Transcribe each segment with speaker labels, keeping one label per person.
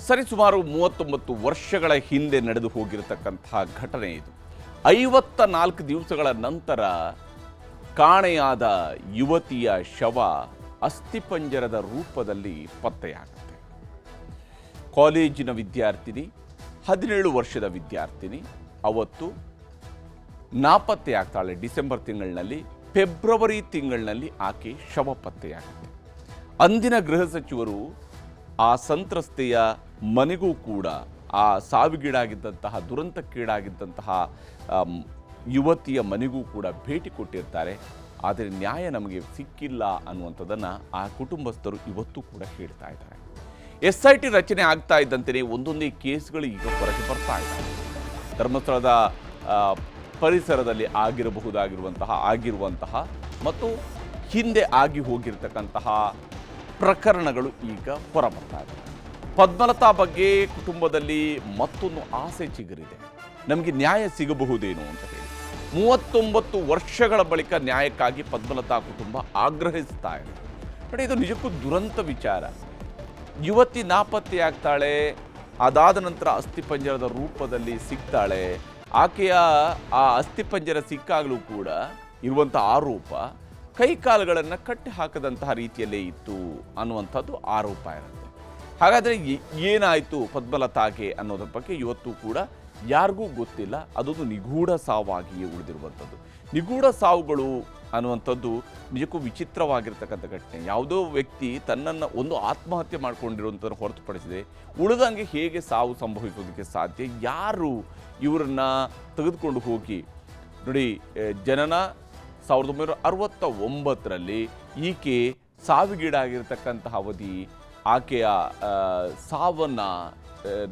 Speaker 1: ಸರಿಸುಮಾರು 39 ವರ್ಷಗಳ ಹಿಂದೆ ನಡೆದು ಹೋಗಿರತಕ್ಕಂತಹ ಘಟನೆ ಇದು. 54 ದಿವಸಗಳ ನಂತರ ಕಾಣೆಯಾದ ಯುವತಿಯ ಶವ ಅಸ್ಥಿಪಂಜರದ ರೂಪದಲ್ಲಿ ಪತ್ತೆಯಾಗುತ್ತೆ. ಕಾಲೇಜಿನ ವಿದ್ಯಾರ್ಥಿನಿ, 17 ವರ್ಷದ ವಿದ್ಯಾರ್ಥಿನಿ ಅವತ್ತು ನಾಪತ್ತೆಯಾಗ್ತಾಳೆ. ಡಿಸೆಂಬರ್ ತಿಂಗಳಿನಲ್ಲಿ, ಫೆಬ್ರವರಿ ತಿಂಗಳಿನಲ್ಲಿ ಆಕೆ ಶವ ಪತ್ತೆಯಾಗುತ್ತೆ. ಅಂದಿನ ಗೃಹ ಸಚಿವರು ಆ ಸಂತ್ರಸ್ತೆಯ ಮನೆಗೂ ಕೂಡ, ಆ ಸಾವಿಗೀಡಾಗಿದ್ದಂತಹ, ದುರಂತಕ್ಕೀಡಾಗಿದ್ದಂತಹ ಯುವತಿಯ ಮನೆಗೂ ಕೂಡ ಭೇಟಿ ಕೊಟ್ಟಿರ್ತಾರೆ. ಆದರೆ ನ್ಯಾಯ ನಮಗೆ ಸಿಕ್ಕಿಲ್ಲ ಅನ್ನುವಂಥದ್ದನ್ನು ಆ ಕುಟುಂಬಸ್ಥರು ಇವತ್ತು ಕೂಡ ಹೇಳ್ತಾ ಇದ್ದಾರೆ. SIT ರಚನೆ ಆಗ್ತಾ ಇದ್ದಂತೆಯೇ ಒಂದೊಂದೇ ಕೇಸ್ಗಳು ಈಗ ಹೊರಗೆ ಬರ್ತಾ ಇದ್ದಾರೆ. ಧರ್ಮಸ್ಥಳದ ಪರಿಸರದಲ್ಲಿ ಆಗಿರುವಂತಹ ಮತ್ತು ಹಿಂದೆ ಆಗಿ ಹೋಗಿರ್ತಕ್ಕಂತಹ ಪ್ರಕರಣಗಳು ಈಗ ಹೊರಬರ್ತಾ ಇವೆ. ಪದ್ಮಲತಾ ಬಗ್ಗೆ ಕುಟುಂಬದಲ್ಲಿ ಮತ್ತೊಂದು ಆಸೆ ಚಿಗುರಿದೆ. ನಮಗೆ ನ್ಯಾಯ ಸಿಗಬಹುದೇನೋ ಅಂತ ಹೇಳಿ 39 ವರ್ಷಗಳ ಬಳಿಕ ನ್ಯಾಯಕ್ಕಾಗಿ ಪದ್ಮಲತಾ ಕುಟುಂಬ ಆಗ್ರಹಿಸ್ತಾ ಇದೆ. ನೋಡಿ, ಇದು ನಿಜಕ್ಕೂ ದುರಂತ ವಿಚಾರ. ಯುವತಿ ನಾಪತ್ತೆಯಾಗ್ತಾಳೆ, ಅದಾದ ನಂತರ ಅಸ್ಥಿಪಂಜರದ ರೂಪದಲ್ಲಿ ಸಿಗ್ತಾಳೆ. ಆಕೆಯ ಆ ಅಸ್ಥಿಪಂಜರ ಸಿಕ್ಕಾಗಲೂ ಕೂಡ ಇರುವಂಥ ಆರೋಪ ಕೈಕಾಲುಗಳನ್ನು ಕಟ್ಟಿ ಹಾಕದಂತಹ ರೀತಿಯಲ್ಲೇ ಇತ್ತು ಅನ್ನುವಂಥದ್ದು ಆರೋಪ ಇರುತ್ತೆ. ಹಾಗಾದರೆ ಏನಾಯಿತು ಪದ್ಮಲತಾಗೆ ಅನ್ನೋದ್ರ ಬಗ್ಗೆ ಇವತ್ತು ಕೂಡ ಯಾರಿಗೂ ಗೊತ್ತಿಲ್ಲ. ಅದೊಂದು ನಿಗೂಢ ಸಾವಾಗಿಯೇ ಉಳಿದಿರುವಂಥದ್ದು. ನಿಗೂಢ ಸಾವುಗಳು ಅನ್ನುವಂಥದ್ದು ನಿಜಕ್ಕೂ ವಿಚಿತ್ರವಾಗಿರ್ತಕ್ಕಂಥ ಘಟನೆ. ಯಾವುದೋ ವ್ಯಕ್ತಿ ತನ್ನನ್ನು ಒಂದು ಆತ್ಮಹತ್ಯೆ ಮಾಡಿಕೊಂಡಿರುವಂಥದ್ದು ಹೊರತುಪಡಿಸಿದೆ ಉಳಿದಂಗೆ ಹೇಗೆ ಸಾವು ಸಂಭವಿಸೋದಕ್ಕೆ ಸಾಧ್ಯ? ಯಾರು ಇವರನ್ನ ತೆಗೆದುಕೊಂಡು ಹೋಗಿ ನೋಡಿ, ಜನನ 1969ರಲ್ಲಿ ಈಕೆ ಸಾವಿಗೀಡಾಗಿರ್ತಕ್ಕಂತಹ ಅವಧಿ, ಆಕೆಯ ಸಾವನ್ನು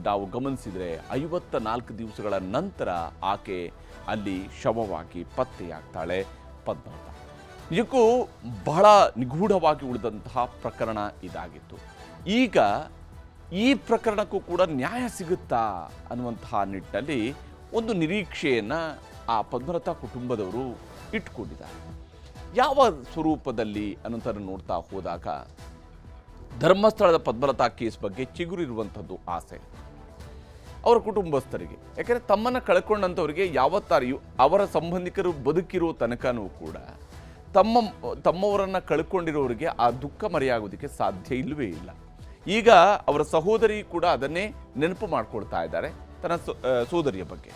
Speaker 1: ನಾವು ಗಮನಿಸಿದರೆ 54 ದಿವಸಗಳ ನಂತರ ಆಕೆ ಅಲ್ಲಿ ಶವವಾಗಿ ಪತ್ತೆಯಾಗ್ತಾಳೆ ಪದ್ಮಲತಾ. ನಿಜಕ್ಕೂ ಬಹಳ ನಿಗೂಢವಾಗಿ ಉಳಿದಂತಹ ಪ್ರಕರಣ ಇದಾಗಿತ್ತು. ಈಗ ಈ ಪ್ರಕರಣಕ್ಕೂ ಕೂಡ ನ್ಯಾಯ ಸಿಗುತ್ತಾ ಅನ್ನುವಂತಹ ನಿಟ್ಟಿನಲ್ಲಿ ಒಂದು ನಿರೀಕ್ಷೆಯನ್ನು ಆ ಪದ್ಮಲತಾ ಕುಟುಂಬದವರು ಇಟ್ಕೊಂಡಿದ್ದಾರೆ. ಯಾವ ಸ್ವರೂಪದಲ್ಲಿ ಅನ್ನೋಂಥದ್ದು ನೋಡ್ತಾ ಹೋದಾಗ ಧರ್ಮಸ್ಥಳದ ಪದ್ಮಲತಾ ಕೇಸ್ ಬಗ್ಗೆ ಚಿಗುರಿರುವಂಥದ್ದು ಆಸೆ ಅವರ ಕುಟುಂಬಸ್ಥರಿಗೆ. ಯಾಕೆಂದರೆ ತಮ್ಮನ್ನು ಕಳ್ಕೊಂಡಂಥವ್ರಿಗೆ ಯಾವತ್ತಾರಿಯೂ ಅವರ ಸಂಬಂಧಿಕರು ಬದುಕಿರೋ ತನಕನೂ ಕೂಡ ತಮ್ಮವರನ್ನು ಕಳ್ಕೊಂಡಿರೋರಿಗೆ ಆ ದುಃಖ ಮರೆಯಾಗೋದಕ್ಕೆ ಸಾಧ್ಯ ಇಲ್ಲವೇ ಇಲ್ಲ. ಈಗ ಅವರ ಸಹೋದರಿ ಕೂಡ ಅದನ್ನೇ ನೆನಪು ಮಾಡ್ಕೊಳ್ತಾ ಇದ್ದಾರೆ ತನ್ನ ಸೋದರಿಯ ಬಗ್ಗೆ.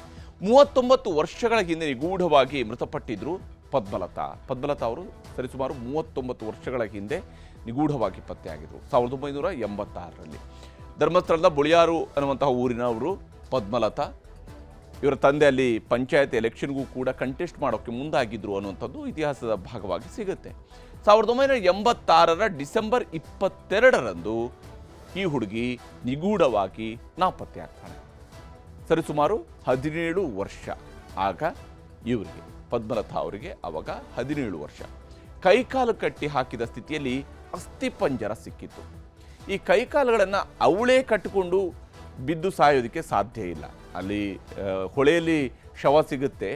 Speaker 1: 39 ವರ್ಷಗಳ ಹಿಂದೆ ನಿಗೂಢವಾಗಿ ಮೃತಪಟ್ಟಿದ್ರು ಪದ್ಮಲತಾ ಅವರು. ಸರಿಸುಮಾರು 39 ವರ್ಷಗಳ ಹಿಂದೆ ನಿಗೂಢವಾಗಿ ಪತ್ತೆಯಾಗಿದ್ದರು 1986ರಲ್ಲಿ. ಧರ್ಮಸ್ಥಳದ ಬುಳಿಯಾರು ಅನ್ನುವಂತಹ ಊರಿನವರು ಪದ್ಮಲತಾ. ಇವರ ತಂದೆ ಅಲ್ಲಿ ಪಂಚಾಯತ್ ಎಲೆಕ್ಷನ್ಗೂ ಕೂಡ ಕಂಟೆಸ್ಟ್ ಮಾಡೋಕ್ಕೆ ಮುಂದಾಗಿದ್ರು ಅನ್ನುವಂಥದ್ದು ಇತಿಹಾಸದ ಭಾಗವಾಗಿ ಸಿಗುತ್ತೆ. 1986ರ ಡಿಸೆಂಬರ್ 22ರಂದು ಈ ಹುಡುಗಿ ನಿಗೂಢವಾಗಿ ನಾಪತ್ತೆ ಆಗ್ತಾಳೆ. ಸರಿಸುಮಾರು 17 ವರ್ಷ. ಆಗ ಇವರಿಗೆ, ಪದ್ಮಲತಾ ಅವರಿಗೆ ಅವಾಗ 17 ವರ್ಷ. ಕೈಕಾಲು ಕಟ್ಟಿ ಹಾಕಿದ ಸ್ಥಿತಿಯಲ್ಲಿ ಅಸ್ಥಿಪಂಜರ ಸಿಕ್ಕಿತ್ತು. ಈ ಕೈಕಾಲುಗಳನ್ನು ಅವಳೇ ಕಟ್ಟಿಕೊಂಡು ಬಿದ್ದು ಸಾಯೋದಕ್ಕೆ ಸಾಧ್ಯ ಇಲ್ಲ. ಅಲ್ಲಿ ಹೊಳೆಯಲ್ಲಿ ಶವ ಸಿಗುತ್ತೆ,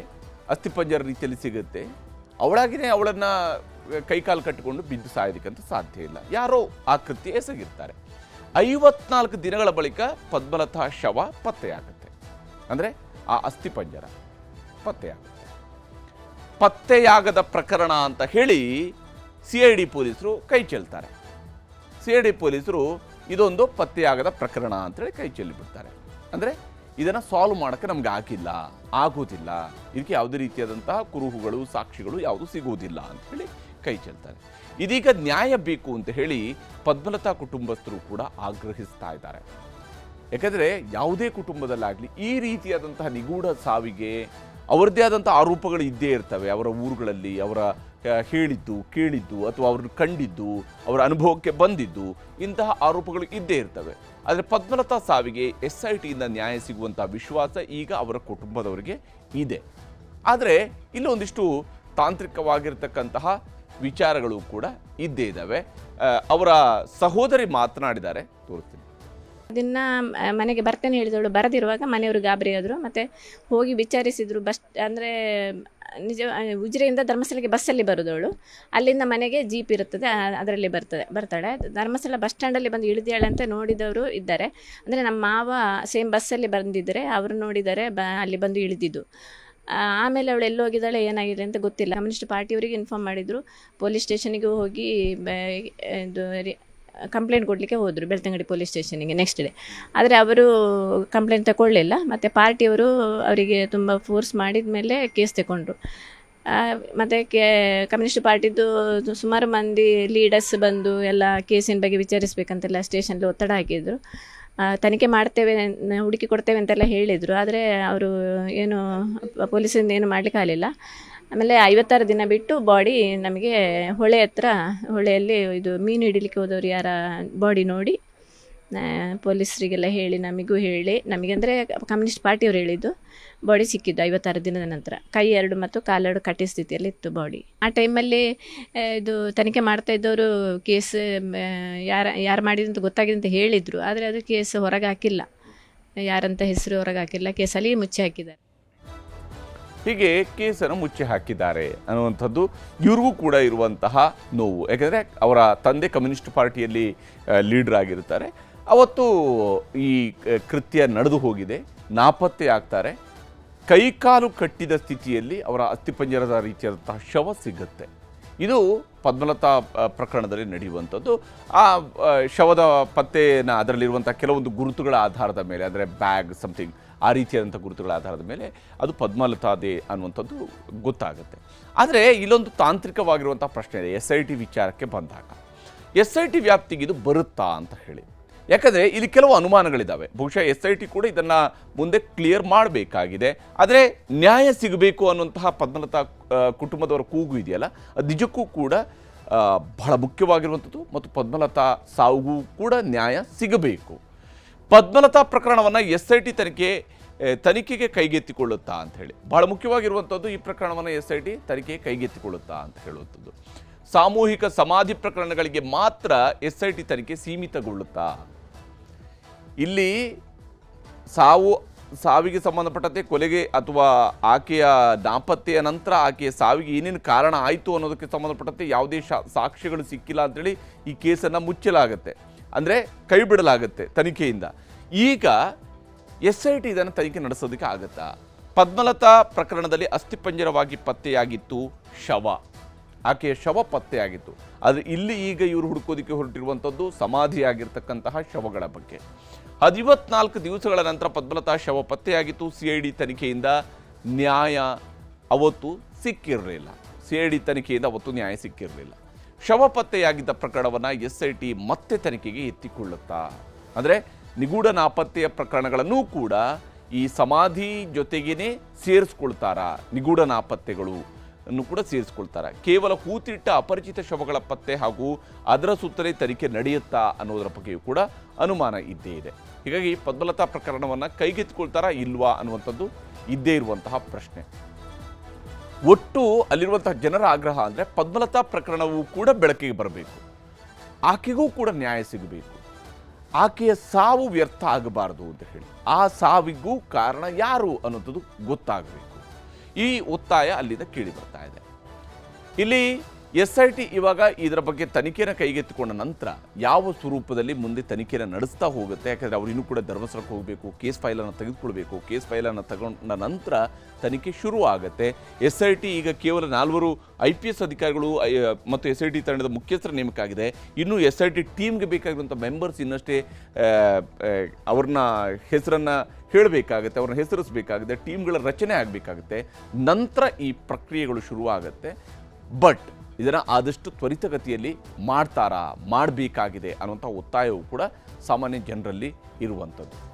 Speaker 1: ಅಸ್ಥಿಪಂಜರ ರೀತಿಯಲ್ಲಿ ಸಿಗುತ್ತೆ. ಅವಳಾಗಿಯೇ ಅವಳನ್ನು ಕೈಕಾಲು ಕಟ್ಟಿಕೊಂಡು ಬಿದ್ದು ಸಾಯೋದಕ್ಕಂತ ಸಾಧ್ಯ ಇಲ್ಲ. ಯಾರೋ ಆ ಕೃತ್ಯ ಎಸಗಿರ್ತಾರೆ. 54 ದಿನಗಳ ಬಳಿಕ ಪದ್ಮಲತಾ ಶವ ಪತ್ತೆಯಾಗುತ್ತೆ. ಅಂದರೆ ಆ ಅಸ್ಥಿಪಂಜರ ಪತ್ತೆಯಾಗುತ್ತೆ. ಪತ್ತೆಯಾಗದ ಪ್ರಕರಣ ಅಂತ ಹೇಳಿ CID ಪೊಲೀಸರು ಕೈ ಚೆಲ್ತಾರೆ. CID ಪೊಲೀಸರು ಇದೊಂದು ಪತ್ತೆಯಾಗದ ಪ್ರಕರಣ ಅಂತೇಳಿ ಕೈ ಚೆಲ್ಲಿಬಿಡ್ತಾರೆ. ಅಂದರೆ ಇದನ್ನು ಸಾಲ್ವ್ ಮಾಡೋಕ್ಕೆ ನಮ್ಗೆ ಆಗೋದಿಲ್ಲ, ಇದಕ್ಕೆ ಯಾವುದೇ ರೀತಿಯಾದಂತಹ ಕುರುಹುಗಳು, ಸಾಕ್ಷಿಗಳು ಯಾವುದೂ ಸಿಗುವುದಿಲ್ಲ ಅಂತ ಹೇಳಿ ಕೈ ಚೆಲ್ತಾರೆ. ಇದೀಗ ನ್ಯಾಯ ಬೇಕು ಅಂತ ಹೇಳಿ ಪದ್ಮಲತಾ ಕುಟುಂಬಸ್ಥರು ಕೂಡ ಆಗ್ರಹಿಸ್ತಾ ಇದ್ದಾರೆ. ಯಾಕೆಂದರೆ ಯಾವುದೇ ಕುಟುಂಬದಲ್ಲಾಗಲಿ ಈ ರೀತಿಯಾದಂತಹ ನಿಗೂಢ ಸಾವಿಗೆ ಅವರದ್ದೇ ಆದಂಥ ಆರೋಪಗಳು ಇದ್ದೇ ಇರ್ತವೆ. ಅವರ ಊರುಗಳಲ್ಲಿ ಅವರ ಹೇಳಿದ್ದು, ಕೇಳಿದ್ದು, ಅಥವಾ ಅವ್ರನ್ನ ಕಂಡಿದ್ದು, ಅವರ ಅನುಭವಕ್ಕೆ ಬಂದಿದ್ದು, ಇಂತಹ ಆರೋಪಗಳು ಇದ್ದೇ ಇರ್ತವೆ. ಆದರೆ ಪದ್ಮಲತಾ ಸಾವಿಗೆ SITಯಿಂದ ನ್ಯಾಯ ಸಿಗುವಂಥ ವಿಶ್ವಾಸ ಈಗ ಅವರ ಕುಟುಂಬದವರಿಗೆ ಇದೆ. ಆದರೆ ಇಲ್ಲೊಂದಿಷ್ಟು ತಾಂತ್ರಿಕವಾಗಿರ್ತಕ್ಕಂತಹ ವಿಚಾರಗಳು ಕೂಡ ಇದ್ದೇ ಇದ್ದಾವೆ. ಅವರ ಸಹೋದರಿ ಮಾತನಾಡಿದ್ದಾರೆ, ತೋರಿಸ್ತೀನಿ.
Speaker 2: ದಿನ ಮನೆಗೆ ಬರ್ತೇನೆ ಹೇಳಿದವಳು ಬರದಿರುವಾಗ ಮನೆಯವರು ಗಾಬರಿ ಆದರು. ಮತ್ತು ಹೋಗಿ ವಿಚಾರಿಸಿದರು. ಅಂದರೆ ನಿಜ ಉಜಿರೆಯಿಂದ ಧರ್ಮಸ್ಥಳಕ್ಕೆ ಬಸ್ಸಲ್ಲಿ ಬರೋದವಳು. ಅಲ್ಲಿಂದ ಮನೆಗೆ ಜೀಪ್ ಇರುತ್ತದೆ, ಅದರಲ್ಲಿ ಬರ್ತಾಳೆ. ಧರ್ಮಸ್ಥಳ ಬಸ್ ಸ್ಟ್ಯಾಂಡಲ್ಲಿ ಬಂದು ಇಳಿದಾಳೆ ಅಂತ ನೋಡಿದವರು ಇದ್ದಾರೆ. ಅಂದರೆ ನಮ್ಮ ಮಾವ ಸೇಮ್ ಬಸ್ಸಲ್ಲಿ ಬಂದಿದ್ದರೆ ಅವರು ನೋಡಿದ್ದಾರೆ, ಅಲ್ಲಿ ಬಂದು ಇಳಿದಿದ್ದು. ಆಮೇಲೆ ಅವಳು ಎಲ್ಲಿ ಹೋಗಿದ್ದಾಳೆ ಏನಾಗಿದೆ ಅಂತ ಗೊತ್ತಿಲ್ಲ. ಕಮ್ಯುನಿಸ್ಟ್ ಪಾರ್ಟಿಯವರಿಗೆ ಇನ್ಫಾರ್ಮ್ ಮಾಡಿದರು. ಪೊಲೀಸ್ ಸ್ಟೇಷನಿಗೆ ಹೋಗಿ ಇದು ಕಂಪ್ಲೇಂಟ್ ಕೊಡಲಿಕ್ಕೆ ಹೋದರು, ಬೆಳ್ತಂಗಡಿ ಪೊಲೀಸ್ ಸ್ಟೇಷನಿಗೆ ನೆಕ್ಸ್ಟ್ ಡೇ. ಆದರೆ ಅವರು ಕಂಪ್ಲೇಂಟ್ ತಗೊಳ್ಳಿಲ್ಲ. ಮತ್ತು ಪಾರ್ಟಿಯವರು ಅವರಿಗೆ ತುಂಬ ಫೋರ್ಸ್ ಮಾಡಿದ ಮೇಲೆ ಕೇಸ್ ತಗೊಂಡ್ರು. ಮತ್ತು ಕಮ್ಯುನಿಸ್ಟ್ ಪಾರ್ಟಿದು ಸುಮಾರು ಮಂದಿ ಲೀಡರ್ಸ್ ಬಂದು ಎಲ್ಲ ಕೇಸಿನ ಬಗ್ಗೆ ವಿಚಾರಿಸಬೇಕಂತೆಲ್ಲ ಸ್ಟೇಷನಲ್ಲಿ ಒತ್ತಡ ಹಾಕಿದರು. ತನಿಖೆ ಮಾಡ್ತೇವೆ, ಹುಡುಕಿ ಕೊಡ್ತೇವೆ ಅಂತೆಲ್ಲ ಹೇಳಿದರು. ಆದರೆ ಅವರು ಏನು ಪೊಲೀಸರಿಂದ ಏನು ಮಾಡಲಿಕ್ಕೆ ಆಗಲಿಲ್ಲ. ಆಮೇಲೆ 56 ದಿನ ಬಿಟ್ಟು ಬಾಡಿ ನಮಗೆ ಹೊಳೆಯಲ್ಲಿ ಇದು ಮೀನು ಹಿಡಿಲಿಕ್ಕೆ ಹೋದವರು ಯಾರ ಬಾಡಿ ನೋಡಿ ಪೊಲೀಸರಿಗೆಲ್ಲ ಹೇಳಿ ನಮಗೆ ಅಂದರೆ ಕಮ್ಯುನಿಸ್ಟ್ ಪಾರ್ಟಿಯವರು ಹೇಳಿದ್ದು ಬಾಡಿ ಸಿಕ್ಕಿದ್ದು 56 ದಿನದ ನಂತರ. ಕೈ 2 ಮತ್ತು ಕಾಲು 2 ಕಟ್ಟಿ ಸ್ಥಿತಿಯಲ್ಲಿ ಇತ್ತು ಬಾಡಿ. ಆ ಟೈಮಲ್ಲಿ ಇದು ತನಿಖೆ ಮಾಡ್ತಾ ಇದ್ದವರು ಕೇಸ್ ಯಾರು ಮಾಡಿದಂತ ಗೊತ್ತಾಗಿದೆ ಅಂತ ಹೇಳಿದರು. ಆದರೆ ಅದು ಕೇಸ್ ಹೊರಗೆ ಹಾಕಿಲ್ಲ, ಯಾರಂತ ಹೆಸರು ಹೊರಗೆ ಹಾಕಿಲ್ಲ. ಕೇಸಲ್ಲಿ ಮುಚ್ಚಿ ಹಾಕಿದ್ದಾರೆ.
Speaker 1: ಹೀಗೆ ಕೇಸನ್ನು ಮುಚ್ಚಿ ಹಾಕಿದ್ದಾರೆ ಅನ್ನುವಂಥದ್ದು ಇವ್ರಿಗೂ ಕೂಡ ಇರುವಂತಹ ನೋವು. ಯಾಕೆಂದರೆ ಅವರ ತಂದೆ ಕಮ್ಯುನಿಸ್ಟ್ ಪಾರ್ಟಿಯಲ್ಲಿ ಲೀಡರ್ ಆಗಿರ್ತಾರೆ. ಅವತ್ತು ಈ ಕೃತ್ಯ ನಡೆದು ಹೋಗಿದೆ, ನಾಪತ್ತೆ ಆಗ್ತಾರೆ. ಕೈಕಾಲು ಕಟ್ಟಿದ ಸ್ಥಿತಿಯಲ್ಲಿ ಅವರ ಅಸ್ಥಿಪಂಜರದ ರೀತಿಯಾದಂತಹ ಶವ ಸಿಗುತ್ತೆ. ಇದು ಪದ್ಮಲತಾ ಪ್ರಕರಣದಲ್ಲಿ ನಡೆಯುವಂಥದ್ದು. ಆ ಶವದ ಪತ್ತೆನ ಅದರಲ್ಲಿರುವಂಥ ಕೆಲವೊಂದು ಗುರುತುಗಳ ಆಧಾರದ ಮೇಲೆ, ಅಂದರೆ ಬ್ಯಾಗ್ ಸಮಥಿಂಗ್ ಆ ರೀತಿಯಾದಂಥ ಗುರುತುಗಳ ಆಧಾರದ ಮೇಲೆ ಅದು ಪದ್ಮಲತಾದೇ ಅನ್ನುವಂಥದ್ದು ಗೊತ್ತಾಗುತ್ತೆ. ಆದರೆ ಇಲ್ಲೊಂದು ತಾಂತ್ರಿಕವಾಗಿರುವಂಥ ಪ್ರಶ್ನೆ ಇದೆ. SIT ವಿಚಾರಕ್ಕೆ ಬಂದಾಗ SIT ವ್ಯಾಪ್ತಿಗೆ ಇದು ಬರುತ್ತಾ ಅಂತ ಹೇಳಿ. ಯಾಕಂದರೆ ಇಲ್ಲಿ ಕೆಲವು ಅನುಮಾನಗಳಿದ್ದಾವೆ. ಬಹುಶಃ SIT ಕೂಡ ಇದನ್ನು ಮುಂದೆ ಕ್ಲಿಯರ್ ಮಾಡಬೇಕಾಗಿದೆ. ಆದರೆ ನ್ಯಾಯ ಸಿಗಬೇಕು ಅನ್ನುವಂತಹ ಪದ್ಮಲತಾ ಕುಟುಂಬದವರ ಕೂಗು ಇದೆಯಲ್ಲ, ಅದು ನಿಜಕ್ಕೂ ಕೂಡ ಬಹಳ ಮುಖ್ಯವಾಗಿರುವಂಥದ್ದು. ಮತ್ತು ಪದ್ಮಲತಾ ಸಾವಿಗೂ ಕೂಡ ನ್ಯಾಯ ಸಿಗಬೇಕು. ಪದ್ಮಲತಾ ಪ್ರಕರಣವನ್ನು SIT ತನಿಖೆಗೆ ಕೈಗೆತ್ತಿಕೊಳ್ಳುತ್ತಾ ಅಂತ ಹೇಳಿ ಬಹಳ ಮುಖ್ಯವಾಗಿರುವಂಥದ್ದು. ಈ ಪ್ರಕರಣವನ್ನು SIT ತನಿಖೆಗೆ ಕೈಗೆತ್ತಿಕೊಳ್ಳುತ್ತಾ ಅಂತ ಹೇಳುವಂಥದ್ದು. ಸಾಮೂಹಿಕ ಸಮಾಧಿ ಪ್ರಕರಣಗಳಿಗೆ ಮಾತ್ರ SIT ತನಿಖೆ ಸೀಮಿತಗೊಳ್ಳುತ್ತಾ? ಇಲ್ಲಿ ಸಾವಿಗೆ ಸಂಬಂಧಪಟ್ಟಂತೆ ಕೊಲೆಗೆ ಅಥವಾ ಆಕೆಯ ನಾಪತ್ತೆಯ ನಂತರ ಆಕೆಯ ಸಾವಿಗೆ ಏನೇನು ಕಾರಣ ಆಯಿತು ಅನ್ನೋದಕ್ಕೆ ಸಂಬಂಧಪಟ್ಟಂತೆ ಯಾವುದೇ ಸಾಕ್ಷ್ಯಗಳು ಸಿಕ್ಕಿಲ್ಲ ಅಂಥೇಳಿ ಈ ಕೇಸನ್ನು ಮುಚ್ಚಲಾಗುತ್ತೆ, ಅಂದರೆ ಕೈ ಬಿಡಲಾಗುತ್ತೆ ತನಿಖೆಯಿಂದ. ಈಗ SIT ಇದನ್ನು ತನಿಖೆ ನಡೆಸೋದಕ್ಕೆ ಆಗುತ್ತಾ? ಪದ್ಮಲತಾ ಪ್ರಕರಣದಲ್ಲಿ ಅಸ್ಥಿಪಂಜರವಾಗಿ ಪತ್ತೆಯಾಗಿತ್ತು ಶವ, ಆಕೆಯ ಶವ ಪತ್ತೆಯಾಗಿತ್ತು. ಆದರೆ ಇಲ್ಲಿ ಈಗ ಇವರು ಹುಡುಕೋದಕ್ಕೆ ಹೊರಟಿರುವಂಥದ್ದು ಸಮಾಧಿಯಾಗಿರ್ತಕ್ಕಂತಹ ಶವಗಳ ಬಗ್ಗೆ. 14 ದಿವಸಗಳ ನಂತರ ಪದ್ಮಲತಾ ಶವ ಪತ್ತೆಯಾಗಿತ್ತು. CID ತನಿಖೆಯಿಂದ ನ್ಯಾಯ ಅವತ್ತು ಸಿಕ್ಕಿರಲಿಲ್ಲ. ಶವ ಪತ್ತೆಯಾಗಿದ್ದ ಪ್ರಕರಣವನ್ನು SIT ಮತ್ತೆ ತನಿಖೆಗೆ ಎತ್ತಿಕೊಳ್ಳುತ್ತಾ? ಅಂದರೆ ನಿಗೂಢ ನಾಪತ್ತೆಯ ಪ್ರಕರಣಗಳನ್ನು ಕೂಡ ಈ ಸಮಾಧಿ ಜೊತೆಗೇನೆ ಸೇರಿಸ್ಕೊಳ್ತಾರಾ? ನಿಗೂಢ ನಾಪತ್ತೆಗಳು ಅನ್ನು ಕೂಡ ಸೇರಿಸ್ಕೊಳ್ತಾರೆ. ಕೇವಲ ಹೂತಿಟ್ಟ ಅಪರಿಚಿತ ಶವಗಳ ಪತ್ತೆ ಹಾಗೂ ಅದರ ಸುತ್ತಲೇ ತನಿಖೆ ನಡೆಯುತ್ತಾ ಅನ್ನೋದರ ಬಗ್ಗೆಯೂ ಕೂಡ ಅನುಮಾನ ಇದ್ದೇ ಇದೆ. ಹೀಗಾಗಿ ಪದ್ಮಲತಾ ಪ್ರಕರಣವನ್ನು ಕೈಗೆತ್ತಿಕೊಳ್ತಾರಾ ಇಲ್ವಾ ಅನ್ನುವಂಥದ್ದು ಇದ್ದೇ ಇರುವಂತಹ ಪ್ರಶ್ನೆ. ಒಟ್ಟು ಅಲ್ಲಿರುವಂತಹ ಜನರ ಆಗ್ರಹ ಅಂದರೆ ಪದ್ಮಲತಾ ಪ್ರಕರಣವೂ ಕೂಡ ಬೆಳಕಿಗೆ ಬರಬೇಕು, ಆಕೆಗೂ ಕೂಡ ನ್ಯಾಯ ಸಿಗಬೇಕು, ಆಕೆಯ ಸಾವು ವ್ಯರ್ಥ ಆಗಬಾರದು ಅಂತ ಹೇಳಿ. ಆ ಸಾವಿಗೂ ಕಾರಣ ಯಾರು ಅನ್ನೋದು ಗೊತ್ತಾಗಬೇಕು. ಈ ಒತ್ತಾಯ ಅಲ್ಲಿಂದ ಕೇಳಿ ಬರ್ತಾ ಇದೆ. ಇಲ್ಲಿ SIT ಇವಾಗ ಇದರ ಬಗ್ಗೆ ತನಿಖೆಯನ್ನು ಕೈಗೆತ್ತಿಕೊಂಡ ನಂತರ ಯಾವ ಸ್ವರೂಪದಲ್ಲಿ ಮುಂದೆ ತನಿಖೆಯನ್ನು ನಡೆಸ್ತಾ ಹೋಗುತ್ತೆ? ಯಾಕಂದರೆ ಅವರು ಇನ್ನೂ ಕೂಡ ಧರ್ಮಸ್ಥಳಕ್ಕೆ ಹೋಗಬೇಕು, ಕೇಸ್ ಫೈಲನ್ನು ತೆಗೆದುಕೊಳ್ಬೇಕು. ಕೇಸ್ ಫೈಲನ್ನು ತಗೊಂಡ ನಂತರ ತನಿಖೆ ಶುರು ಆಗುತ್ತೆ. SIT ಈಗ ಕೇವಲ 4 IPS ಅಧಿಕಾರಿಗಳು ಮತ್ತು SIT ತಂಡದ ಮುಖ್ಯಸ್ಥರ ನೇಮಕ ಆಗಿದೆ. ಇನ್ನು SIT ಟೀಮ್ಗೆ ಬೇಕಾಗಿರುವಂಥ ಮೆಂಬರ್ಸ್ ಇನ್ನಷ್ಟೇ ಅವ್ರನ್ನ ಹೆಸರನ್ನು ಹೇಳಬೇಕಾಗುತ್ತೆ, ಅವ್ರನ್ನ ಹೆಸರಿಸಬೇಕಾಗುತ್ತೆ, ಟೀಮ್ಗಳ ರಚನೆ ಆಗಬೇಕಾಗುತ್ತೆ. ನಂತರ ಈ ಪ್ರಕ್ರಿಯೆಗಳು ಶುರುವಾಗುತ್ತೆ. ಬಟ್ ಇದನ್ನು ಆದಷ್ಟು ತ್ವರಿತಗತಿಯಲ್ಲಿ ಮಾಡಬೇಕಾಗಿದೆ ಅನ್ನುವಂಥ ಒತ್ತಾಯವು ಕೂಡ ಸಾಮಾನ್ಯ ಜನರಲ್ಲಿ ಇರುವಂಥದ್ದು.